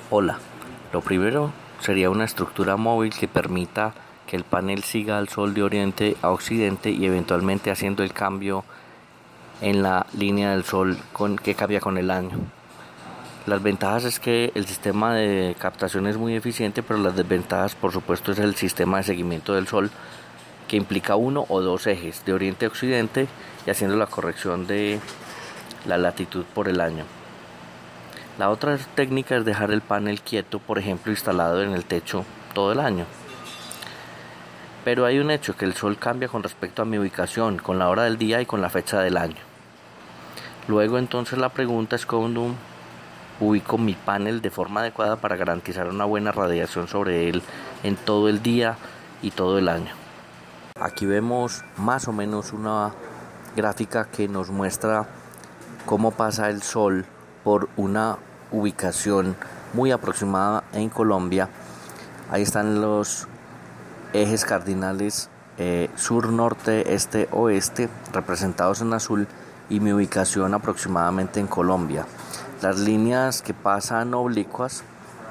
Hola, lo primero sería una estructura móvil que permita que el panel siga al sol de oriente a occidente y eventualmente haciendo el cambio en la línea del sol que cambia con el año. Las ventajas es que el sistema de captación es muy eficiente, pero las desventajas por supuesto es el sistema de seguimiento del sol, que implica uno o dos ejes de oriente a occidente y haciendo la corrección de la latitud por el año. La otra técnica es dejar el panel quieto, por ejemplo instalado en el techo todo el año. Pero hay un hecho, que el sol cambia con respecto a mi ubicación, con la hora del día y con la fecha del año. Luego entonces la pregunta es cómo ubico mi panel de forma adecuada para garantizar una buena radiación sobre él en todo el día y todo el año. Aquí vemos más o menos una gráfica que nos muestra cómo pasa el sol por una ubicación muy aproximada en Colombia. Ahí están los ejes cardinales sur, norte, este, oeste, representados en azul, y mi ubicación aproximadamente en Colombia. Las líneas que pasan oblicuas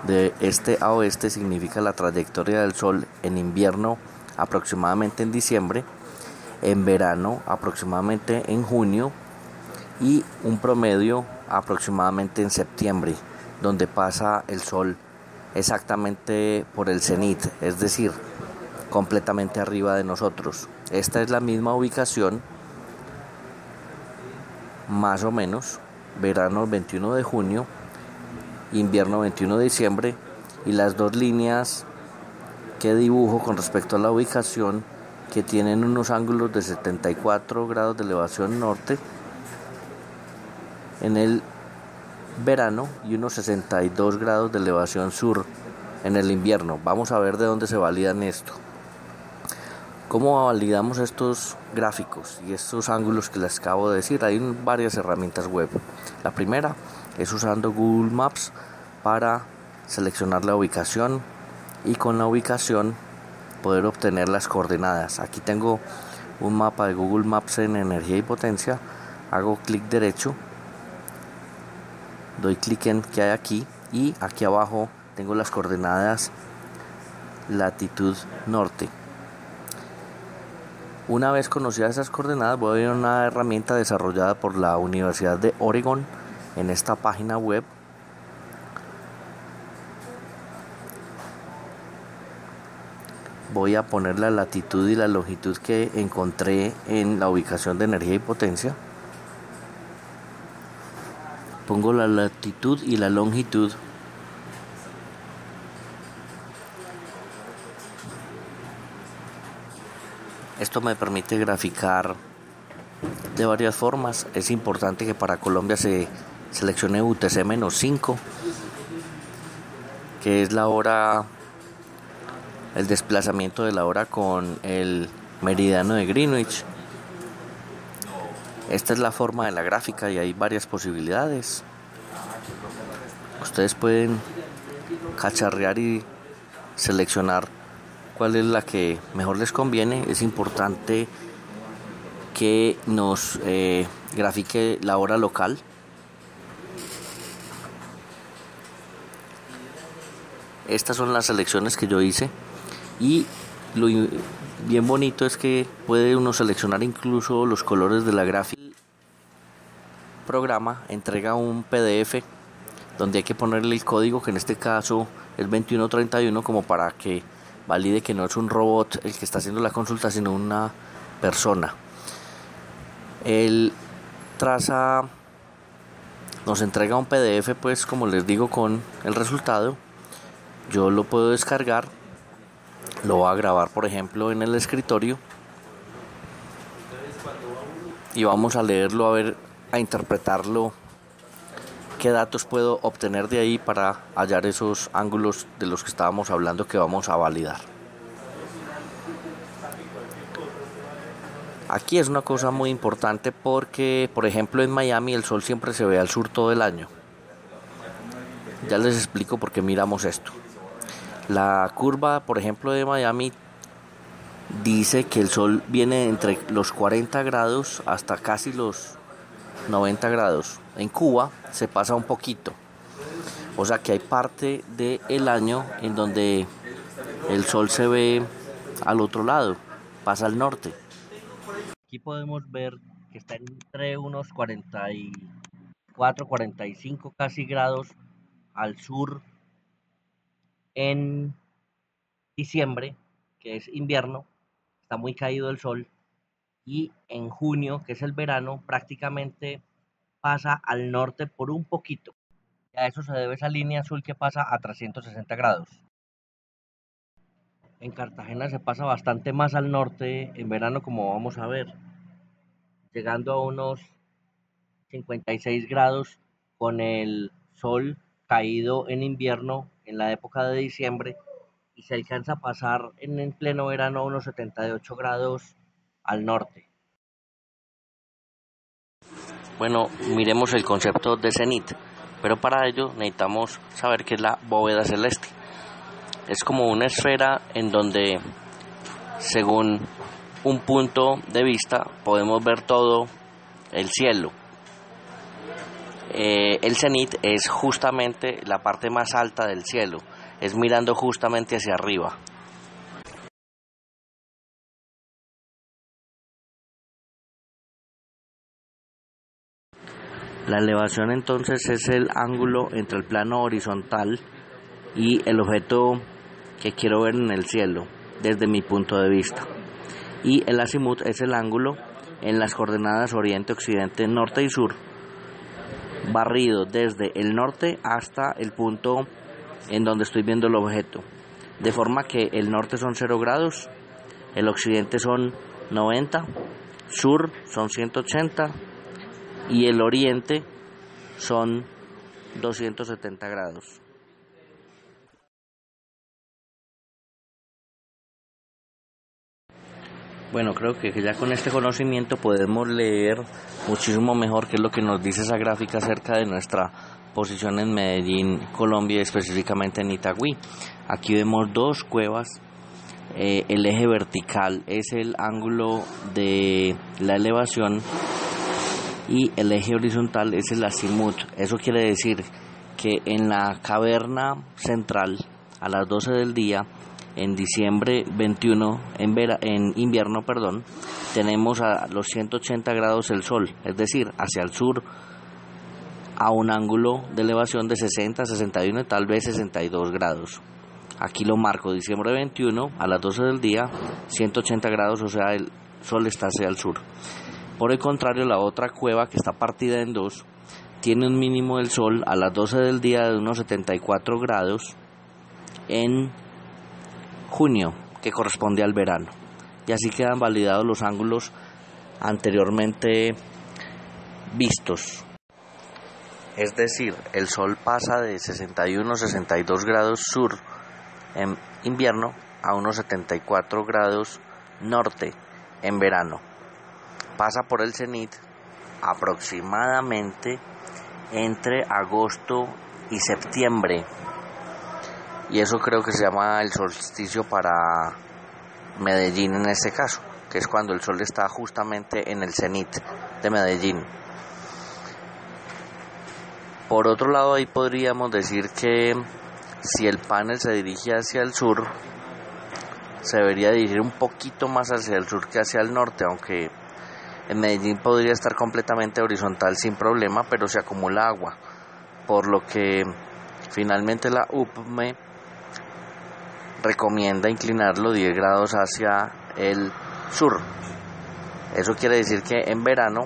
de este a oeste significa la trayectoria del sol en invierno, aproximadamente en diciembre, en verano aproximadamente en junio, y un promedio aproximadamente en septiembre, donde pasa el sol exactamente por el cenit, es decir, completamente arriba de nosotros. Esta es la misma ubicación, más o menos, verano 21 de junio, invierno 21 de diciembre, y las dos líneas que dibujo con respecto a la ubicación, que tienen unos ángulos de 74 grados de elevación norte en el verano y unos 62 grados de elevación sur en el invierno. Vamos a ver de dónde se validan esto. ¿Cómo validamos estos gráficos y estos ángulos que les acabo de decir? Hay varias herramientas web. La primera es usando Google Maps para seleccionar la ubicación y con la ubicación poder obtener las coordenadas. Aquí tengo un mapa de Google Maps en energía y potencia. Hago clic derecho, doy clic en que hay aquí, y aquí abajo tengo las coordenadas latitud norte. Una vez conocidas esas coordenadas, voy a ir a una herramienta desarrollada por la Universidad de Oregon en esta página web. Voy a poner la latitud y la longitud que encontré en la ubicación de energía y potencia. Pongo la latitud y la longitud. Esto me permite graficar de varias formas. Es importante que para Colombia se seleccione UTC-5, que es la hora, el desplazamiento de la hora con el meridiano de Greenwich. Esta es la forma de la gráfica y hay varias posibilidades. Ustedes pueden cacharrear y seleccionar cuál es la que mejor les conviene. Es importante que nos grafique la hora local. Estas son las selecciones que yo hice, y lo bien bonito es que puede uno seleccionar incluso los colores de la gráfica. El programa entrega un PDF donde hay que ponerle el código, que en este caso es 2131, como para que valide que no es un robot el que está haciendo la consulta, sino una persona. Él nos entrega un PDF, pues como les digo, con el resultado. Yo lo puedo descargar, lo voy a grabar por ejemplo en el escritorio, y vamos a leerlo, a interpretarlo, qué datos puedo obtener de ahí para hallar esos ángulos de los que estábamos hablando, que vamos a validar. Aquí es una cosa muy importante porque, por ejemplo, en Miami el sol siempre se ve al sur todo el año. Ya les explico por qué miramos esto. La curva, por ejemplo, de Miami dice que el sol viene entre los 40 grados hasta casi los 90 grados. En Cuba se pasa un poquito. O sea que hay parte del año en donde el sol se ve al otro lado, pasa al norte. Aquí podemos ver que está entre unos 44, 45 casi grados al sur en diciembre, que es invierno, está muy caído el sol, y en junio, que es el verano, prácticamente pasa al norte por un poquito. Y a eso se debe esa línea azul que pasa a 360 grados. En Cartagena se pasa bastante más al norte en verano, como vamos a ver, llegando a unos 56 grados con el sol caído en invierno en la época de diciembre, y se alcanza a pasar en el pleno verano a unos 78 grados al norte. Bueno, miremos el concepto de cenit, pero para ello necesitamos saber qué es la bóveda celeste. Es como una esfera en donde, según un punto de vista, podemos ver todo el cielo. El cenit es justamente la parte más alta del cielo, es mirando justamente hacia arriba. La elevación entonces es el ángulo entre el plano horizontal y el objeto que quiero ver en el cielo, desde mi punto de vista. Y el azimut es el ángulo en las coordenadas oriente, occidente, norte y sur, barrido desde el norte hasta el punto en donde estoy viendo el objeto. De forma que el norte son 0 grados, el occidente son 90, sur son 180 y el oriente son 270 grados. Bueno, creo que ya con este conocimiento podemos leer muchísimo mejor qué es lo que nos dice esa gráfica acerca de nuestra posición en Medellín, Colombia, y específicamente en Itagüí. Aquí vemos dos cuevas. El eje vertical es el ángulo de la elevación y el eje horizontal es el azimut. Eso quiere decir que en la caverna central, a las 12 del día, en diciembre 21, en invierno, tenemos a los 180 grados el sol, es decir, hacia el sur, a un ángulo de elevación de 60, 61 y tal vez 62 grados. Aquí lo marco, diciembre 21, a las 12 del día, 180 grados, o sea, el sol está hacia el sur. Por el contrario, la otra cueva, que está partida en dos, tiene un mínimo del sol a las 12 del día de unos 74 grados en junio, que corresponde al verano. Y así quedan validados los ángulos anteriormente vistos. Es decir, el sol pasa de 61 62 grados sur en invierno a unos 74 grados norte en verano. Pasa por el cenit aproximadamente entre agosto y septiembre. Y eso creo que se llama el solsticio para Medellín en este caso, que es cuando el sol está justamente en el cenit de Medellín. Por otro lado, ahí podríamos decir que si el panel se dirige hacia el sur, se debería dirigir un poquito más hacia el sur que hacia el norte, aunque en Medellín podría estar completamente horizontal sin problema, pero se acumula agua, por lo que finalmente la UPME recomienda inclinarlo 10 grados hacia el sur. Eso quiere decir que en verano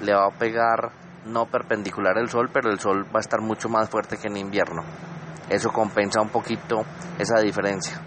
le va a pegar no perpendicular el sol, pero el sol va a estar mucho más fuerte que en invierno. Eso compensa un poquito esa diferencia.